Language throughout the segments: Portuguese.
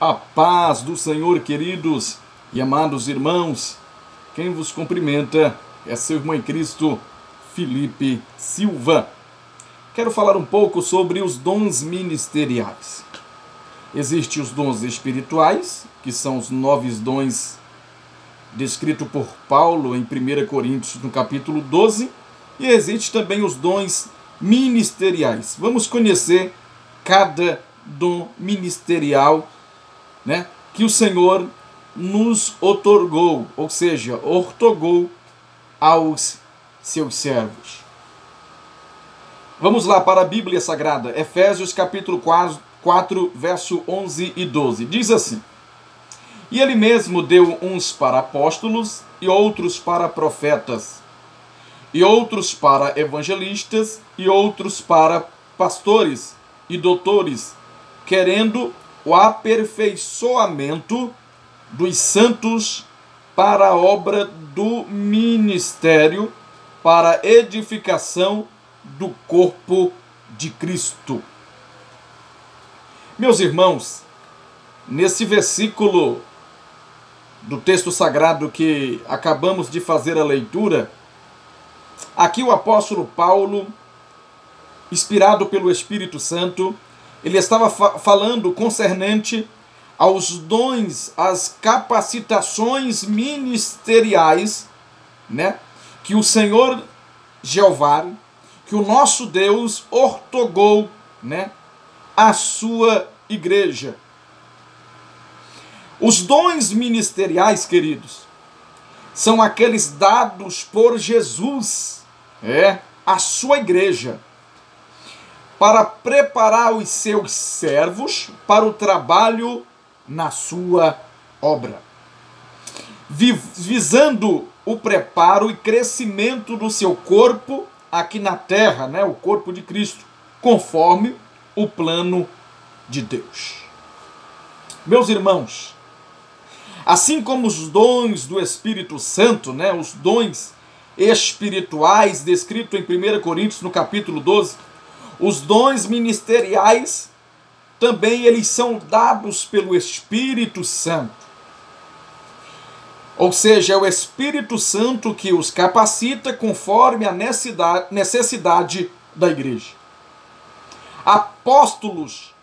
A paz do Senhor, queridos e amados irmãos. Quem vos cumprimenta é seu irmão em Cristo, Felipe Silva. Quero falar um pouco sobre os dons ministeriais. Existem os dons espirituais, que são os 9 dons descritos por Paulo em 1 Coríntios, no capítulo 12. E existem também os dons ministeriais. Vamos conhecer cada dom ministerial, que o Senhor nos outorgou, ou seja, outorgou aos seus servos. Vamos lá para a Bíblia Sagrada, Efésios capítulo 4, verso 11 e 12. Diz assim: E ele mesmo deu uns para apóstolos, e outros para profetas, e outros para evangelistas, e outros para pastores e doutores, querendo o aperfeiçoamento dos santos para a obra do ministério, para a edificação do corpo de Cristo. Meus irmãos, nesse versículo do texto sagrado que acabamos de fazer a leitura, aqui o apóstolo Paulo, inspirado pelo Espírito Santo, ele estava falando concernente aos dons, às capacitações ministeriais, que o Senhor Jeová, que o nosso Deus outorgou, à sua igreja. Os dons ministeriais, queridos, são aqueles dados por Jesus, à sua igreja, para preparar os seus servos para o trabalho na sua obra, visando o preparo e crescimento do seu corpo aqui na terra, o corpo de Cristo, conforme o plano de Deus. Meus irmãos, assim como os dons do Espírito Santo, os dons espirituais descritos em 1 Coríntios no capítulo 12, os dons ministeriais também eles são dados pelo Espírito Santo. Ou seja, é o Espírito Santo que os capacita conforme a necessidade da igreja. Apóstolos,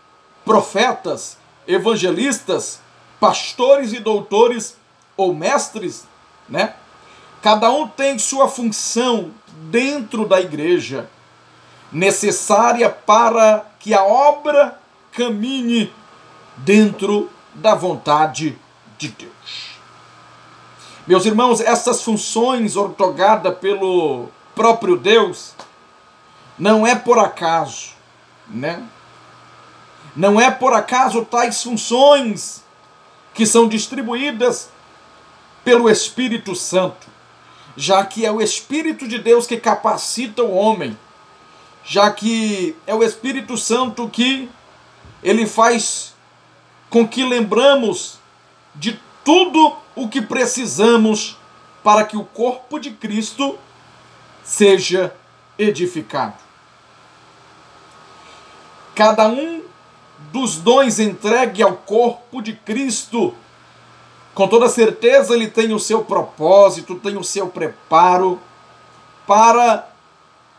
profetas, evangelistas, pastores e doutores ou mestres, cada um tem sua função dentro da igreja, necessária para que a obra caminhe dentro da vontade de Deus. Meus irmãos, essas funções outorgadas pelo próprio Deus não é por acaso, Não é por acaso tais funções que são distribuídas pelo Espírito Santo, já que é o Espírito de Deus que capacita o homem, já que é o Espírito Santo que ele faz com que lembramos de tudo o que precisamos para que o corpo de Cristo seja edificado. Cada um dos dons entregue ao corpo de Cristo, com toda certeza ele tem o seu propósito, tem o seu preparo para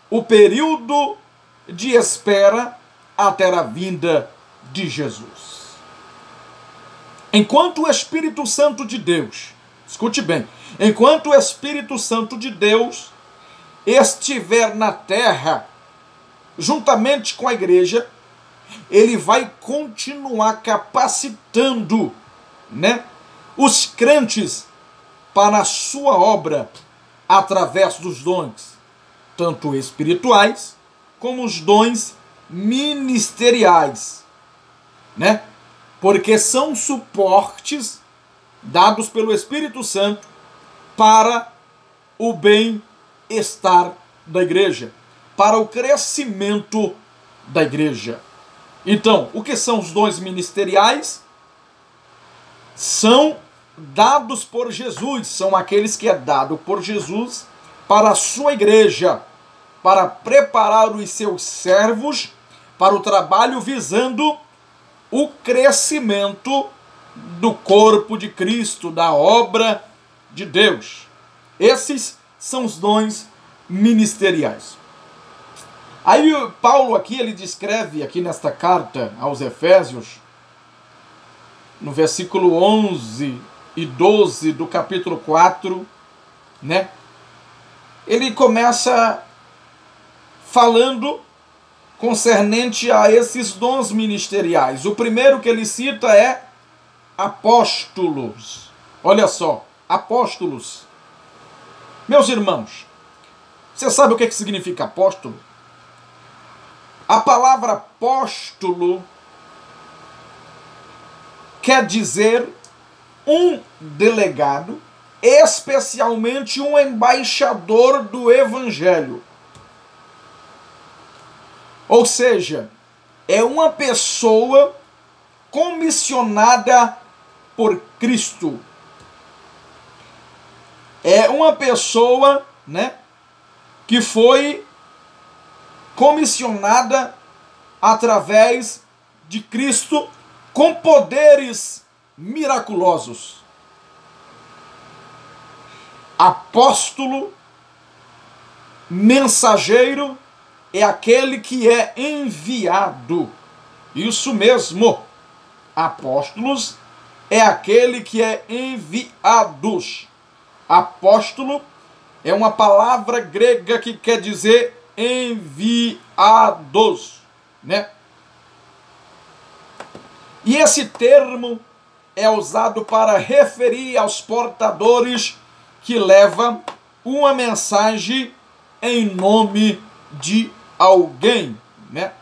o período de espera até a vinda de Jesus. Enquanto o Espírito Santo de Deus, escute bem, enquanto o Espírito Santo de Deus estiver na terra, juntamente com a igreja, ele vai continuar capacitando, os crentes para a sua obra através dos dons, tanto espirituais como os dons ministeriais, Porque são suportes dados pelo Espírito Santo para o bem-estar da igreja, para o crescimento da igreja. Então, o que são os dons ministeriais? São dados por Jesus, são aqueles que é dado por Jesus para a sua igreja, para preparar os seus servos para o trabalho visando o crescimento do corpo de Cristo, da obra de Deus. Esses são os dons ministeriais. Aí Paulo aqui, ele descreve aqui nesta carta aos Efésios, no versículo 11 e 12 do capítulo 4, né? Ele começa falando concernente a esses dons ministeriais. O primeiro que ele cita é apóstolos. Olha só, apóstolos. Meus irmãos, você sabe o que significa apóstolo? A palavra apóstolo quer dizer um delegado, especialmente um embaixador do evangelho. Ou seja, é uma pessoa comissionada por Cristo. É uma pessoa, né, que foi comissionada através de Cristo com poderes miraculosos. Apóstolo, mensageiro, é aquele que é enviado. Isso mesmo. Apóstolos é aquele que é enviados. Apóstolo é uma palavra grega que quer dizer enviados, né? E esse termo é usado para referir aos portadores que levam uma mensagem em nome de alguém, né?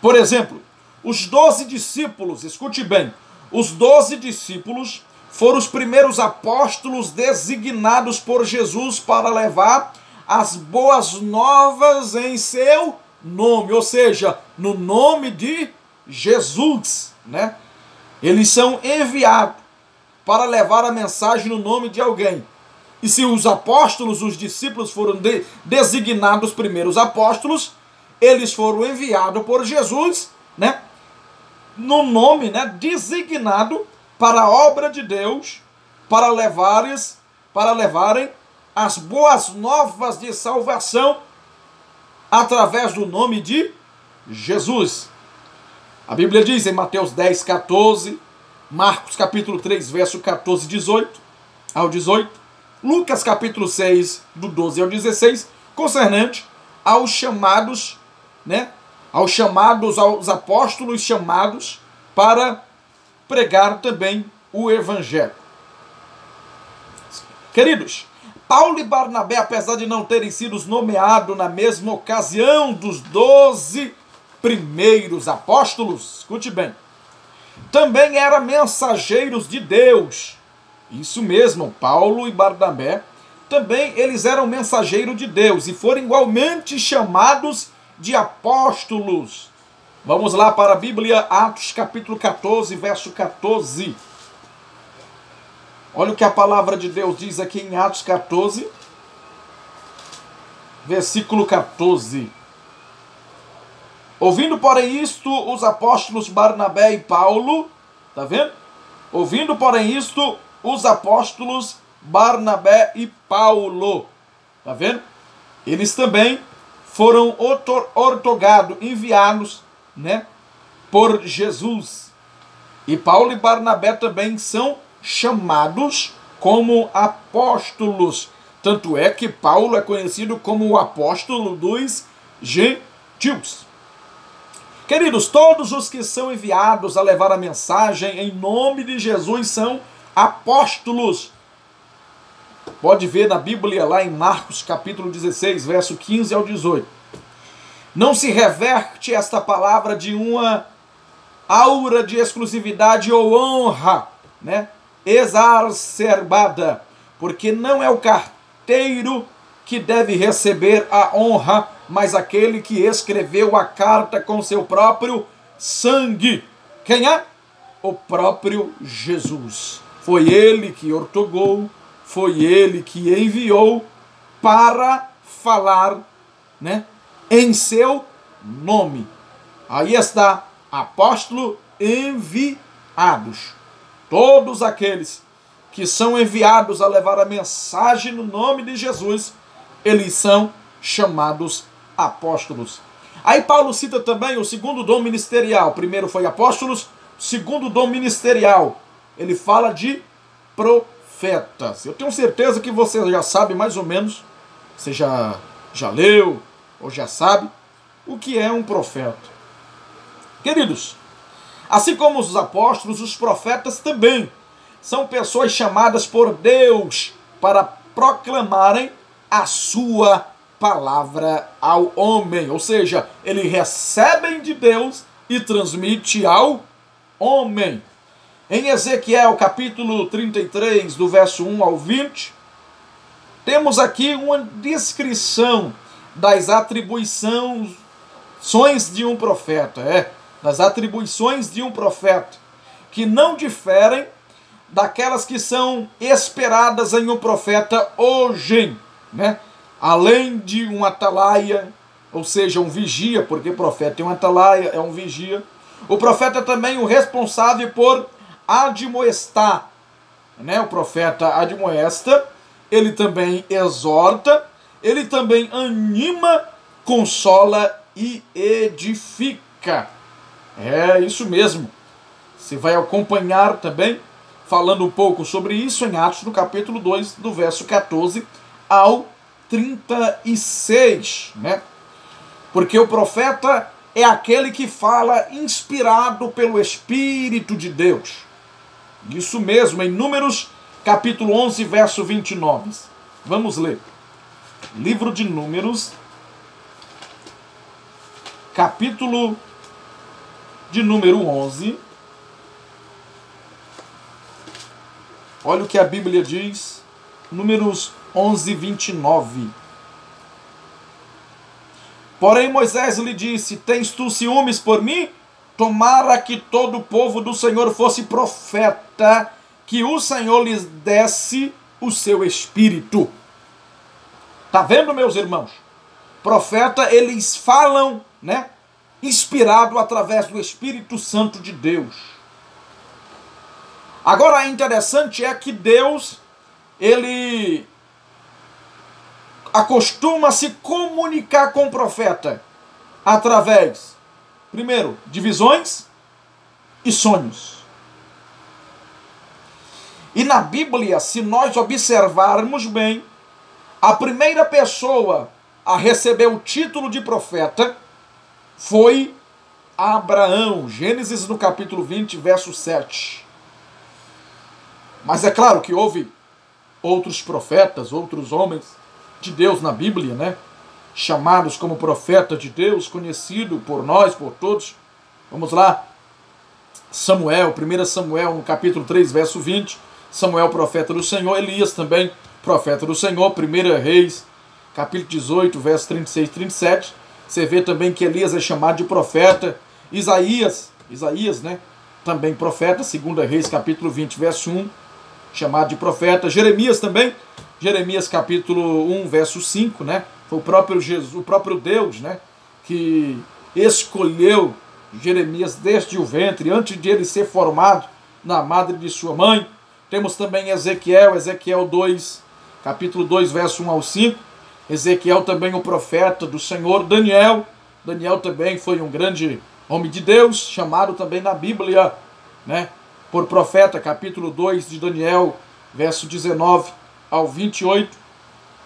Por exemplo, os 12 discípulos, escute bem, os 12 discípulos foram os primeiros apóstolos designados por Jesus para levar as boas novas em seu nome, ou seja, no nome de Jesus, né? Eles são enviados para levar a mensagem no nome de alguém. E se os apóstolos, os discípulos foram designados primeiros apóstolos, eles foram enviados por Jesus, né? No nome, né, designado para a obra de Deus, para levarem as boas novas de salvação através do nome de Jesus. A Bíblia diz em Mateus 10, 14, Marcos capítulo 3, verso 14 ao 18, Lucas capítulo 6, do 12 ao 16, concernente aos chamados, né, aos apóstolos chamados para pregar também o evangelho. Queridos, Paulo e Barnabé, apesar de não terem sido nomeados na mesma ocasião dos 12 primeiros apóstolos, escute bem, também eram mensageiros de Deus. Isso mesmo, Paulo e Barnabé, também eles eram mensageiros de Deus e foram igualmente chamados de apóstolos. Vamos lá para a Bíblia, Atos capítulo 14, verso 14. Olha o que a palavra de Deus diz aqui em Atos 14, versículo 14. Ouvindo, porém, isto, os apóstolos Barnabé e Paulo, tá vendo? Ouvindo, porém, isto, os apóstolos Barnabé e Paulo, tá vendo? Eles também foram outorgados, enviados, né, por Jesus. E Paulo e Barnabé também são chamados como apóstolos. Tanto é que Paulo é conhecido como o apóstolo dos gentios. Queridos, todos os que são enviados a levar a mensagem em nome de Jesus são apóstolos. Pode ver na Bíblia lá em Marcos capítulo 16, verso 15 ao 18. Não se reverte esta palavra de uma aura de exclusividade ou honra, né, exacerbada, porque não é o carteiro que deve receber a honra, mas aquele que escreveu a carta com seu próprio sangue. Quem é? O próprio Jesus. Foi ele que outorgou, foi ele que enviou para falar, né, em seu nome. Aí está, apóstolo enviados. Todos aqueles que são enviados a levar a mensagem no nome de Jesus, eles são chamados apóstolos. Aí Paulo cita também o segundo dom ministerial. Primeiro foi apóstolos, segundo dom ministerial. Ele fala de profetas. Eu tenho certeza que você já sabe mais ou menos, você já leu ou já sabe o que é um profeta. Queridos, assim como os apóstolos, os profetas também são pessoas chamadas por Deus para proclamarem a sua palavra ao homem. Ou seja, eles recebem de Deus e transmitem ao homem. Em Ezequiel capítulo 33, do verso 1 ao 20, temos aqui uma descrição das atribuições de um profeta, das atribuições de um profeta, que não diferem daquelas que são esperadas em um profeta hoje, né? Além de um atalaia, ou seja, um vigia, porque profeta é um atalaia, é um vigia. O profeta é também o responsável por admoestar, né? O profeta admoesta, ele também exorta, ele também anima, consola e edifica. É isso mesmo. Você vai acompanhar também, falando um pouco sobre isso em Atos, no capítulo 2, do verso 14 ao 36, né? Porque o profeta é aquele que fala inspirado pelo Espírito de Deus. Isso mesmo, em Números, capítulo 11, verso 29. Vamos ler. Livro de Números, capítulo de número 11. Olha o que a Bíblia diz, Números 11, 29. Porém Moisés lhe disse: tens tu ciúmes por mim? Tomara que todo o povo do Senhor fosse profeta, que o Senhor lhes desse o seu espírito. Tá vendo, meus irmãos? Profeta, eles falam, né? Inspirado através do Espírito Santo de Deus. Agora, interessante é que Deus, ele acostuma se comunicar com o profeta através, primeiro, de visões e sonhos. E na Bíblia, se nós observarmos bem, a primeira pessoa a receber o título de profeta foi Abraão. Gênesis no capítulo 20, verso 7. Mas é claro que houve outros profetas, outros homens de Deus na Bíblia, né? Chamados como profeta de Deus, conhecido por nós, por todos. Vamos lá. Samuel, 1 Samuel, no capítulo 3, verso 20. Samuel, profeta do Senhor. Elias também, profeta do Senhor. 1 Reis, capítulo 18, verso 36 e 37. Você vê também que Elias é chamado de profeta. Isaías, né? Também profeta. 2 Reis, capítulo 20, verso 1. Chamado de profeta. Jeremias também. Jeremias capítulo 1, verso 5, né? Foi o próprio Jesus, o próprio Deus, né? Que escolheu Jeremias desde o ventre, antes de ele ser formado na madre de sua mãe. Temos também Ezequiel 2, capítulo 2, verso 1 ao 5. Ezequiel também o profeta do Senhor. Daniel também foi um grande homem de Deus, chamado também na Bíblia, né? Por profeta, capítulo 2 de Daniel, verso 19 ao 28.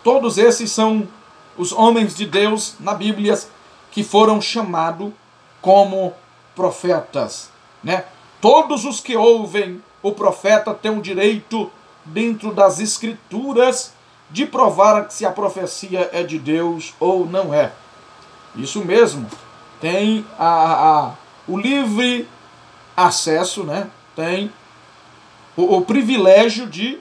Todos esses são os homens de Deus na Bíblia que foram chamados como profetas, né? Todos os que ouvem o profeta têm o direito, dentro das Escrituras, de provar se a profecia é de Deus ou não é. Isso mesmo. Tem o livre acesso, né? Tem o privilégio de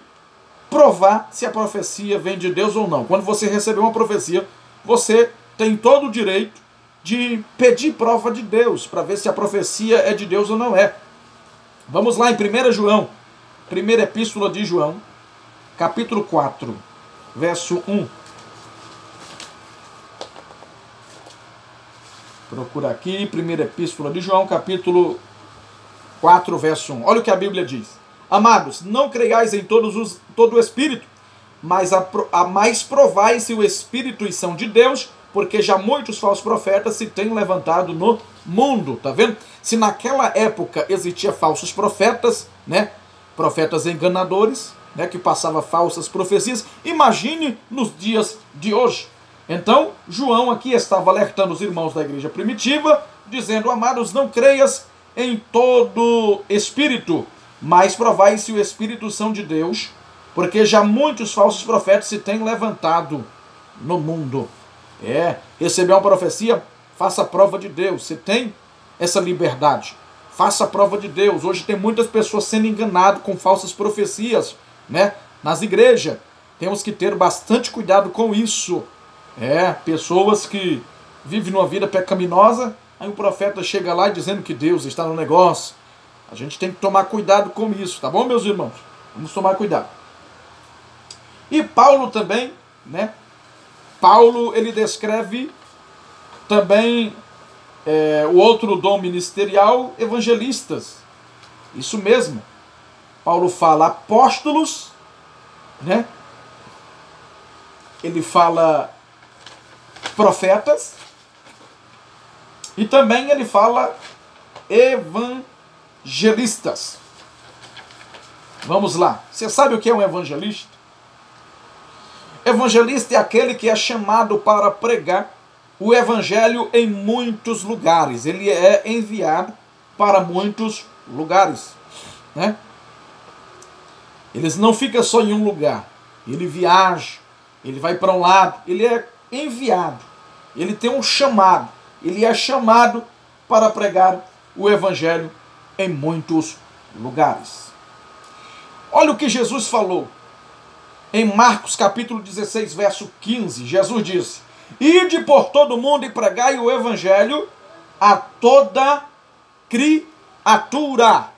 provar se a profecia vem de Deus ou não. Quando você receber uma profecia, você tem todo o direito de pedir prova de Deus, para ver se a profecia é de Deus ou não é. Vamos lá em 1 João, primeira epístola de João, capítulo 4, verso 1. Procura aqui, primeira epístola de João, capítulo 4, verso 1. Olha o que a Bíblia diz. Amados, não creiais em todo o Espírito, mas mais provai se o Espírito e são de Deus, porque já muitos falsos profetas se têm levantado no mundo, tá vendo? Se naquela época existia falsos profetas, né? Profetas enganadores, né? Que passavam falsas profecias, imagine nos dias de hoje. Então, João aqui estava alertando os irmãos da igreja primitiva, dizendo: amados, não creias em todo espírito, mas provai se o Espírito são de Deus, porque já muitos falsos profetas se têm levantado no mundo. Receber uma profecia, faça a prova de Deus. Você tem essa liberdade. Faça a prova de Deus. Hoje tem muitas pessoas sendo enganadas com falsas profecias, né? Nas igrejas. Temos que ter bastante cuidado com isso. Pessoas que vivem numa vida pecaminosa, aí o profeta chega lá dizendo que Deus está no negócio. A gente tem que tomar cuidado com isso, tá bom, meus irmãos? Vamos tomar cuidado. E Paulo também, né? Paulo, ele descreve também o outro dom ministerial, evangelistas. Isso mesmo. Paulo fala apóstolos, né? Ele fala profetas. E também ele fala evangelistas. Vamos lá. Você sabe o que é um evangelista? Evangelista é aquele que é chamado para pregar o evangelho em muitos lugares. Ele é enviado para muitos lugares, né? Eles não ficam só em um lugar. Ele viaja, ele vai para um lado, ele é enviado. Ele tem um chamado. Ele é chamado para pregar o evangelho em muitos lugares. Olha o que Jesus falou. Em Marcos capítulo 16, verso 15, Jesus disse: ide por todo mundo e pregai o evangelho a toda criatura.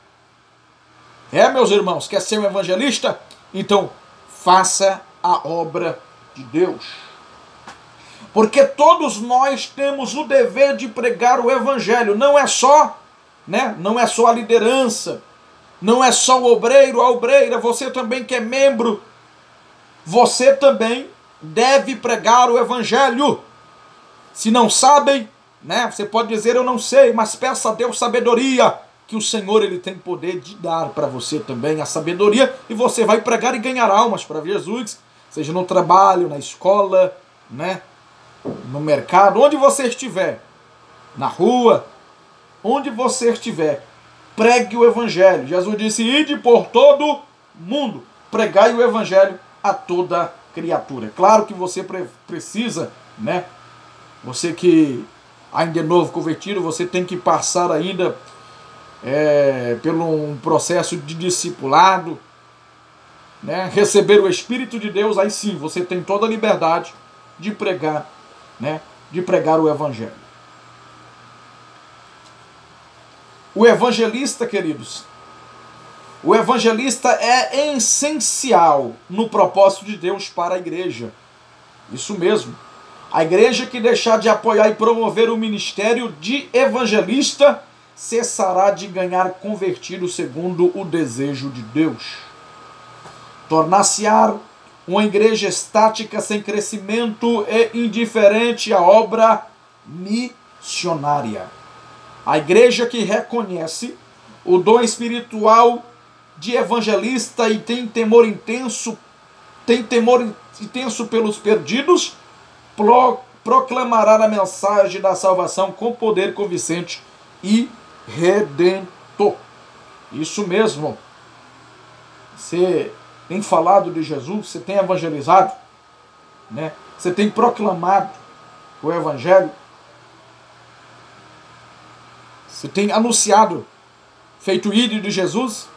Meus irmãos, quer ser um evangelista? Então, faça a obra de Deus. Porque todos nós temos o dever de pregar o evangelho. Não é só, né? Não é só a liderança. Não é só o obreiro, a obreira. Você também que é membro, você também deve pregar o evangelho. Se não sabem, né? Você pode dizer: eu não sei, mas peça a Deus sabedoria, que o Senhor, ele tem poder de dar para você também a sabedoria, e você vai pregar e ganhar almas para Jesus, seja no trabalho, na escola, né? No mercado, onde você estiver, na rua, onde você estiver, pregue o evangelho. Jesus disse: ide por todo mundo, pregai o evangelho a toda criatura. Claro que você precisa, né? Você que ainda é novo convertido, você tem que passar ainda pelo um processo de discipulado, né? Receber o Espírito de Deus, aí sim, você tem toda a liberdade de pregar, né? De pregar o evangelho. O evangelista, queridos, o evangelista é essencial no propósito de Deus para a igreja. Isso mesmo. A igreja que deixar de apoiar e promover o ministério de evangelista cessará de ganhar convertidos segundo o desejo de Deus. Tornar-se-á uma igreja estática, sem crescimento e indiferente à obra missionária. A igreja que reconhece o dom espiritual de evangelista e tem temor intenso pelos perdidos, proclamará a mensagem da salvação com poder convincente e redentor. Isso mesmo. Você tem falado de Jesus, você tem evangelizado, né? Você tem proclamado o evangelho, você tem anunciado, feito o ídolo de Jesus.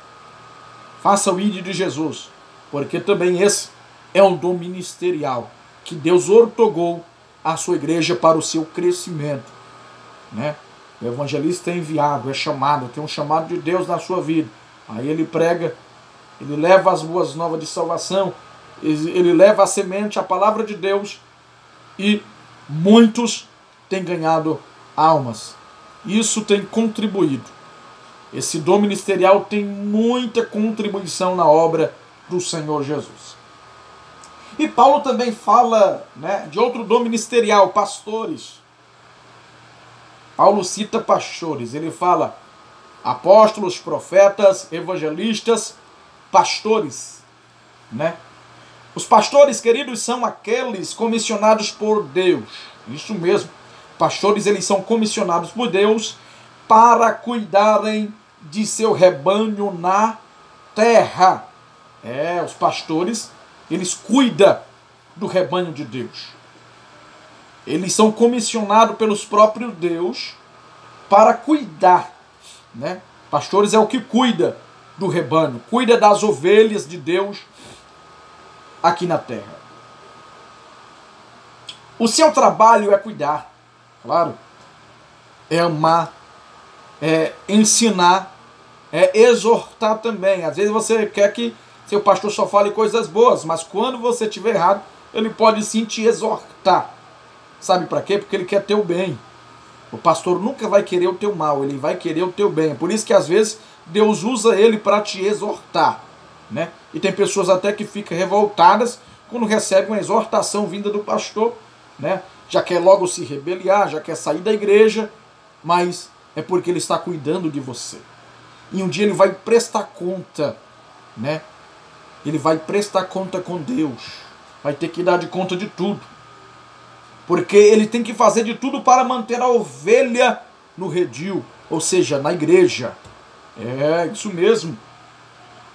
Faça o ídolo de Jesus, porque também esse é um dom ministerial que Deus outorgou à sua igreja para o seu crescimento, né? O evangelista é enviado, é chamado, tem um chamado de Deus na sua vida. Aí ele prega, ele leva as boas novas de salvação, ele leva a semente, a palavra de Deus, e muitos têm ganhado almas. Isso tem contribuído Esse dom ministerial tem muita contribuição na obra do Senhor Jesus. E Paulo também fala, né, de outro dom ministerial, pastores. Paulo cita pastores, ele fala apóstolos, profetas, evangelistas, pastores, né? Os pastores, queridos, são aqueles comissionados por Deus. Isso mesmo. Pastores, eles são comissionados por Deus para cuidarem de seu rebanho na terra. Os pastores, eles cuidam do rebanho de Deus. Eles são comissionados pelos próprios Deus para cuidar, né? Pastores é o que cuida do rebanho, cuida das ovelhas de Deus aqui na terra. O seu trabalho é cuidar, claro, é amar, é ensinar, é exortar também. Às vezes você quer que seu pastor só fale coisas boas, mas quando você estiver errado, ele pode sim te exortar. Sabe para quê? Porque ele quer teu bem. O pastor nunca vai querer o teu mal, ele vai querer o teu bem. Por isso que às vezes Deus usa ele para te exortar, né? E tem pessoas até que ficam revoltadas quando recebem uma exortação vinda do pastor, né? Já quer logo se rebeliar, já quer sair da igreja, mas é porque ele está cuidando de você. E um dia ele vai prestar conta, né? Ele vai prestar conta com Deus. Vai ter que dar de conta de tudo. Porque ele tem que fazer de tudo para manter a ovelha no redil, ou seja, na igreja. É isso mesmo.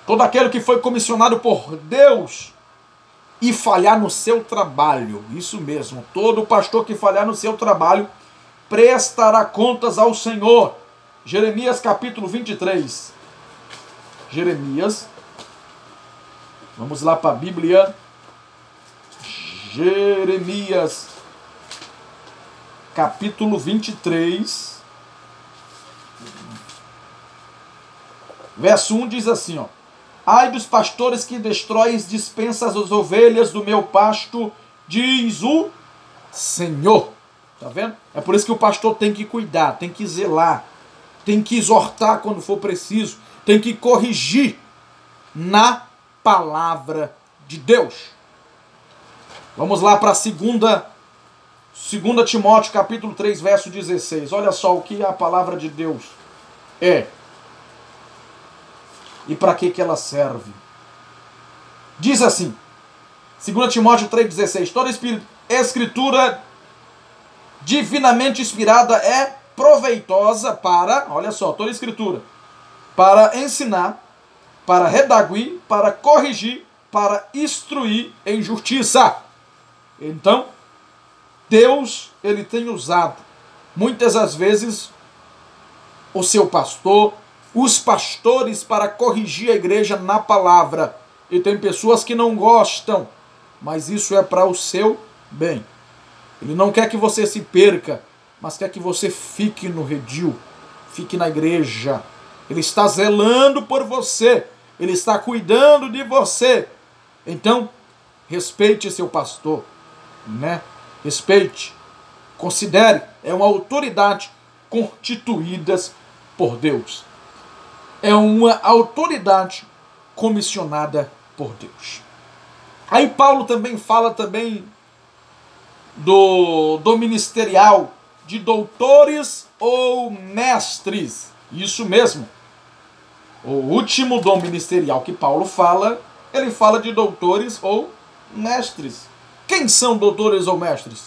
Todo aquele que foi comissionado por Deus e falhar no seu trabalho, isso mesmo, todo pastor que falhar no seu trabalho prestará contas ao Senhor. Jeremias capítulo 23. Jeremias, vamos lá para a Bíblia. Jeremias capítulo 23, verso 1 diz assim, ó: ai dos pastores que destrois, dispensas as ovelhas do meu pasto, diz o Senhor. Tá vendo? É por isso que o pastor tem que cuidar, tem que zelar, tem que exortar quando for preciso, tem que corrigir na palavra de Deus. Vamos lá para a 2 Timóteo capítulo 3, verso 16. Olha só o que a palavra de Deus é. E para que ela serve? Diz assim, 2 Timóteo 3,16: toda escritura divinamente inspirada é proveitosa para, olha só, toda escritura, para ensinar, para redaguir, para corrigir, para instruir em justiça. Então, Deus, ele tem usado muitas das vezes o seu pastor, os pastores, para corrigir a igreja na palavra. E tem pessoas que não gostam, mas isso é para o seu bem. Ele não quer que você se perca, mas quer que você fique no redil, fique na igreja. Ele está zelando por você, ele está cuidando de você. Então, respeite seu pastor, né? Respeite, considere, é uma autoridade constituída por Deus. É uma autoridade comissionada por Deus. Aí Paulo também fala do ministerial de doutores ou mestres. Isso mesmo. O último dom ministerial que Paulo fala, ele fala de doutores ou mestres. Quem são doutores ou mestres?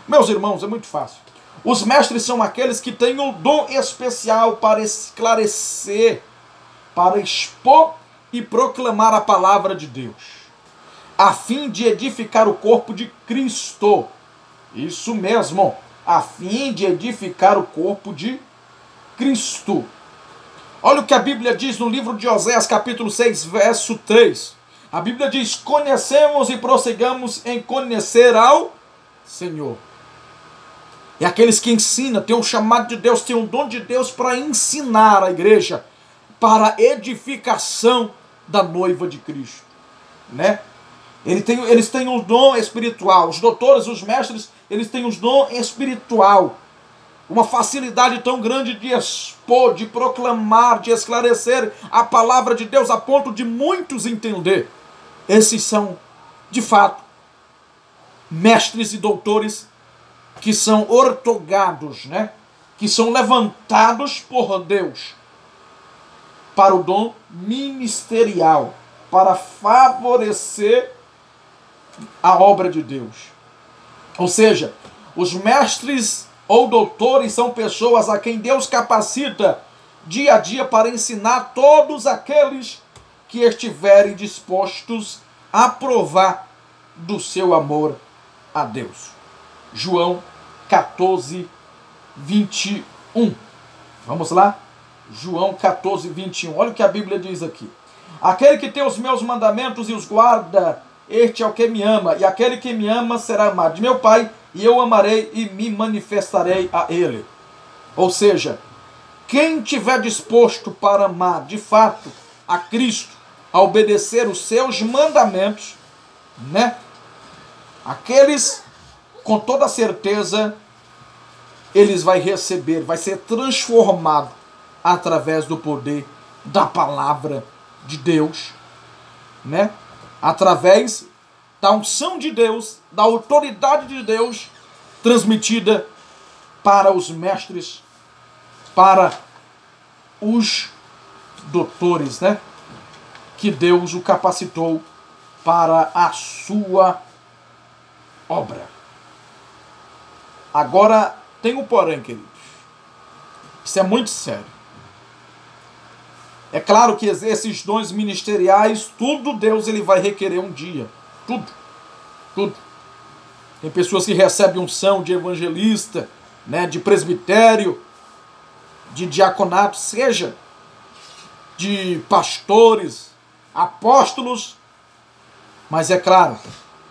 Meus irmãos, é muito fácil. Os mestres são aqueles que têm um dom especial para esclarecer, para expor e proclamar a palavra de Deus, a fim de edificar o corpo de Cristo. Isso mesmo, a fim de edificar o corpo de Cristo. Olha o que a Bíblia diz no livro de Oséias, capítulo 6, verso 3. A Bíblia diz: conhecemos e prossigamos em conhecer ao Senhor. É aqueles que ensinam, tem um chamado de Deus, tem um dom de Deus para ensinar a igreja, para a edificação da noiva de Cristo, né? Eles têm um dom espiritual. Os doutores, os mestres, eles têm um dom espiritual uma facilidade tão grande de expor, de proclamar, de esclarecer a palavra de Deus, a ponto de muitos entender. Esses são, de fato, mestres e doutores que são ortogados, né? Que são levantados por Deus para o dom ministerial, para favorecer a obra de Deus. Ou seja, os mestres ou doutores são pessoas a quem Deus capacita dia a dia para ensinar todos aqueles que estiverem dispostos a provar do seu amor a Deus. João 14, 21. Vamos lá? João 14, 21. Olha o que a Bíblia diz aqui. Aquele que tem os meus mandamentos e os guarda, este é o que me ama, e aquele que me ama será amado de meu Pai, e eu amarei e me manifestarei a ele. Ou seja, quem tiver disposto para amar de fato a Cristo, a obedecer os seus mandamentos, né? Aqueles, com toda certeza, eles vai receber, vai ser transformado através do poder da palavra de Deus, né? Através da unção de Deus, da autoridade de Deus, transmitida para os mestres, para os doutores, né? Que Deus o capacitou para a sua obra. Agora, tem um porém, queridos. Isso é muito sério. É claro que esses dons ministeriais, tudo Deus ele vai requerer um dia. Tudo. Tudo. Tem pessoas que recebem unção de evangelista, né, de presbitério, de diaconato, seja de pastores, apóstolos. Mas é claro,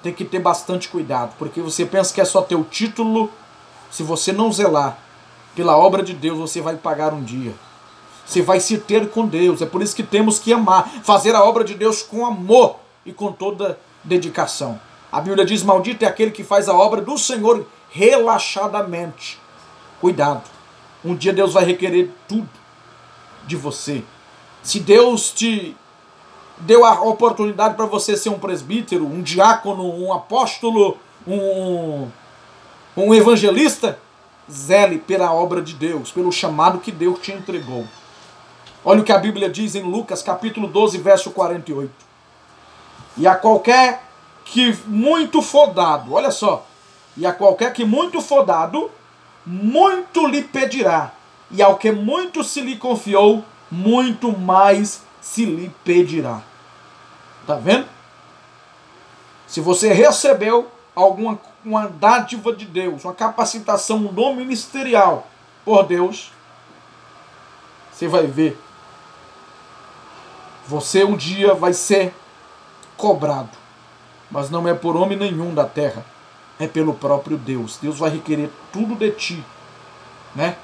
tem que ter bastante cuidado, porque você pensa que é só ter o título. Se você não zelar pela obra de Deus, você vai pagar um dia. Você vai se ter com Deus. É por isso que temos que amar, fazer a obra de Deus com amor e com toda dedicação. A Bíblia diz, maldito é aquele que faz a obra do Senhor relaxadamente. Cuidado. Um dia Deus vai requerer tudo de você. Se Deus te deu a oportunidade para você ser um presbítero, um diácono, um apóstolo, um evangelista, zele pela obra de Deus, pelo chamado que Deus te entregou. Olha o que a Bíblia diz em Lucas, capítulo 12, verso 48. E a qualquer que muito for dado, olha só, e a qualquer que muito for dado, muito lhe pedirá, e ao que muito se lhe confiou, muito mais se lhe pedirá. Tá vendo? Se você recebeu uma dádiva de Deus, uma capacitação, um dom ministerial por Deus, você vai ver, você um dia vai ser cobrado, mas não é por homem nenhum da terra, é pelo próprio Deus. Deus vai requerer tudo de ti, né?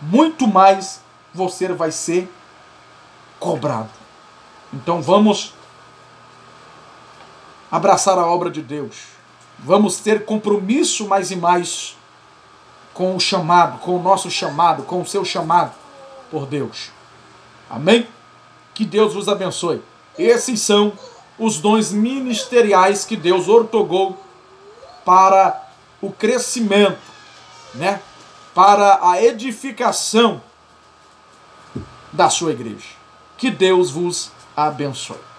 Muito mais você vai ser cobrado. Então vamos abraçar a obra de Deus. Vamos ter compromisso mais e mais com o chamado, com o nosso chamado, com o seu chamado por Deus. Amém? Que Deus vos abençoe. Esses são os dons ministeriais que Deus ortogou para o crescimento, né? Para a edificação da sua igreja. Que Deus vos abençoe.